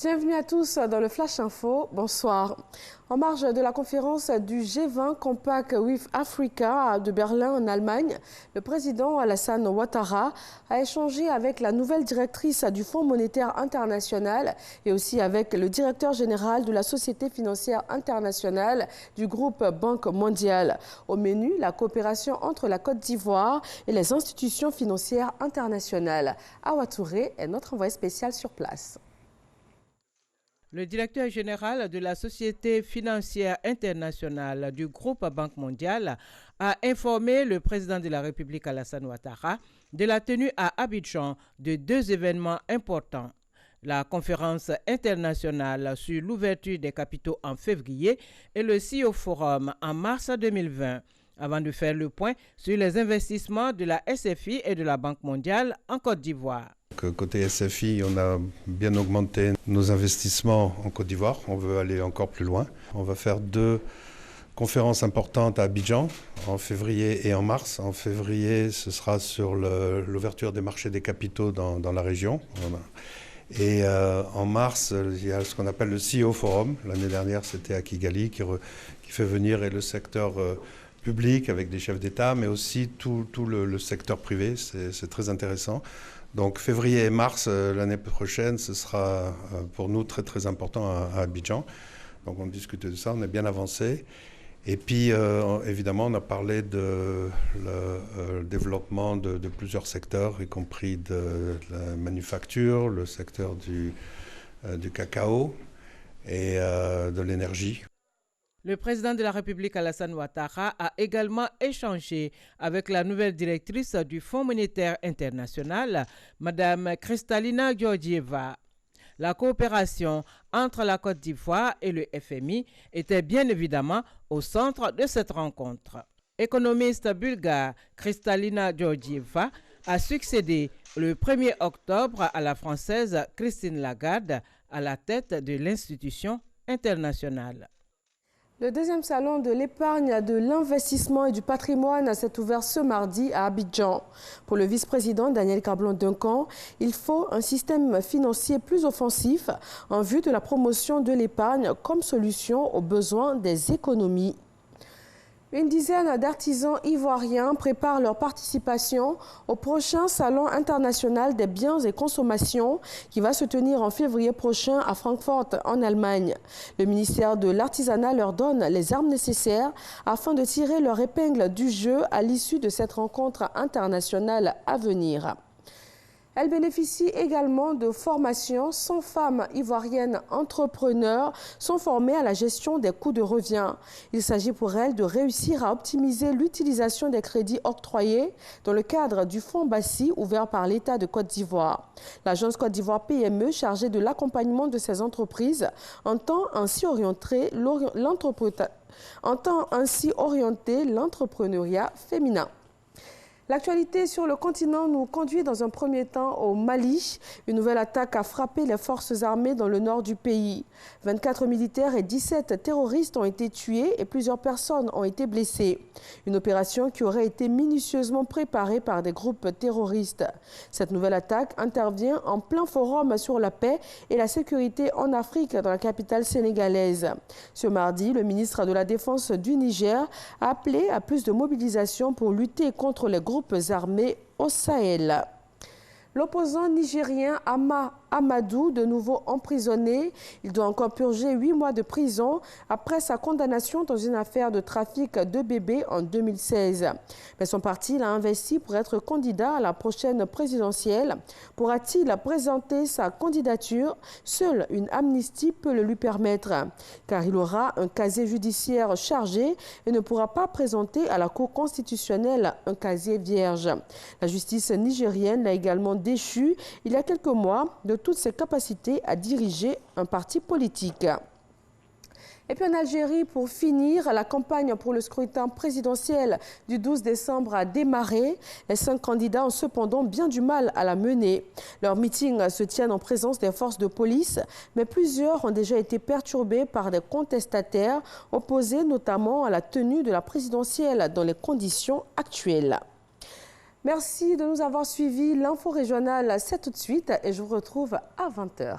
Bienvenue à tous dans le Flash Info. Bonsoir. En marge de la conférence du G20 Compact with Africa de Berlin en Allemagne, le président Alassane Ouattara a échangé avec la nouvelle directrice du Fonds monétaire international et aussi avec le directeur général de la Société financière internationale du groupe Banque mondiale. Au menu, la coopération entre la Côte d'Ivoire et les institutions financières internationales. Awa Touré est notre envoyé spécial sur place. Le directeur général de la Société financière internationale du groupe Banque mondiale a informé le président de la République Alassane Ouattara de la tenue à Abidjan de deux événements importants. La conférence internationale sur l'ouverture des capitaux en février et le CEO Forum en mars 2020, avant de faire le point sur les investissements de la SFI et de la Banque mondiale en Côte d'Ivoire. Côté SFI, on a bien augmenté nos investissements en Côte d'Ivoire. On veut aller encore plus loin. On va faire deux conférences importantes à Abidjan, en février et en mars. En février, ce sera sur l'ouverture des marchés des capitaux dans la région. Et en mars, il y a ce qu'on appelle le CEO Forum. L'année dernière, c'était à Kigali, qui fait venir le secteur public avec des chefs d'État, mais aussi tout le secteur privé. C'est très intéressant. Donc février et mars l'année prochaine, ce sera pour nous très très important à Abidjan. Donc on discute de ça, on est bien avancé. Et puis évidemment on a parlé de le développement de plusieurs secteurs, y compris de la manufacture, le secteur du cacao et de l'énergie. Le président de la République Alassane Ouattara a également échangé avec la nouvelle directrice du Fonds monétaire international, Mme Kristalina Georgieva. La coopération entre la Côte d'Ivoire et le FMI était bien évidemment au centre de cette rencontre. Économiste bulgare, Kristalina Georgieva a succédé le 1er octobre à la Française Christine Lagarde à la tête de l'institution internationale. Le deuxième salon de l'épargne, de l'investissement et du patrimoine s'est ouvert ce mardi à Abidjan. Pour le vice-président Daniel Cablon-Duncan, il faut un système financier plus offensif en vue de la promotion de l'épargne comme solution aux besoins des économies. Une dizaine d'artisans ivoiriens préparent leur participation au prochain Salon international des biens et consommations qui va se tenir en février prochain à Francfort en Allemagne. Le ministère de l'Artisanat leur donne les armes nécessaires afin de tirer leur épingle du jeu à l'issue de cette rencontre internationale à venir. Elle bénéficie également de formations. 100 femmes ivoiriennes entrepreneurs sont formées à la gestion des coûts de revient. Il s'agit pour elles de réussir à optimiser l'utilisation des crédits octroyés dans le cadre du fonds Bassi ouvert par l'État de Côte d'Ivoire. L'agence Côte d'Ivoire PME, chargée de l'accompagnement de ces entreprises, entend ainsi orienter l'entrepreneuriat féminin. L'actualité sur le continent nous conduit dans un premier temps au Mali. Une nouvelle attaque a frappé les forces armées dans le nord du pays. 24 militaires et 17 terroristes ont été tués et plusieurs personnes ont été blessées. Une opération qui aurait été minutieusement préparée par des groupes terroristes. Cette nouvelle attaque intervient en plein forum sur la paix et la sécurité en Afrique dans la capitale sénégalaise. Ce mardi, le ministre de la Défense du Niger a appelé à plus de mobilisation pour lutter contre les groupes armés au Sahel. L'opposant nigérien Amadou, de nouveau emprisonné, il doit encore purger 8 mois de prison après sa condamnation dans une affaire de trafic de bébés en 2016. Mais son parti l'a investi pour être candidat à la prochaine présidentielle. Pourra-t-il présenter sa candidature? Seule une amnistie peut le lui permettre, car il aura un casier judiciaire chargé et ne pourra pas présenter à la Cour constitutionnelle un casier vierge. La justice nigérienne l'a également déchu il y a quelques mois de toutes ses capacités à diriger un parti politique. Et puis en Algérie, pour finir, la campagne pour le scrutin présidentiel du 12 décembre a démarré. Les 5 candidats ont cependant bien du mal à la mener. Leurs meetings se tiennent en présence des forces de police, mais plusieurs ont déjà été perturbés par des contestataires opposés notamment à la tenue de la présidentielle dans les conditions actuelles. Merci de nous avoir suivis. L'info régionale, c'est tout de suite et je vous retrouve à 20 h.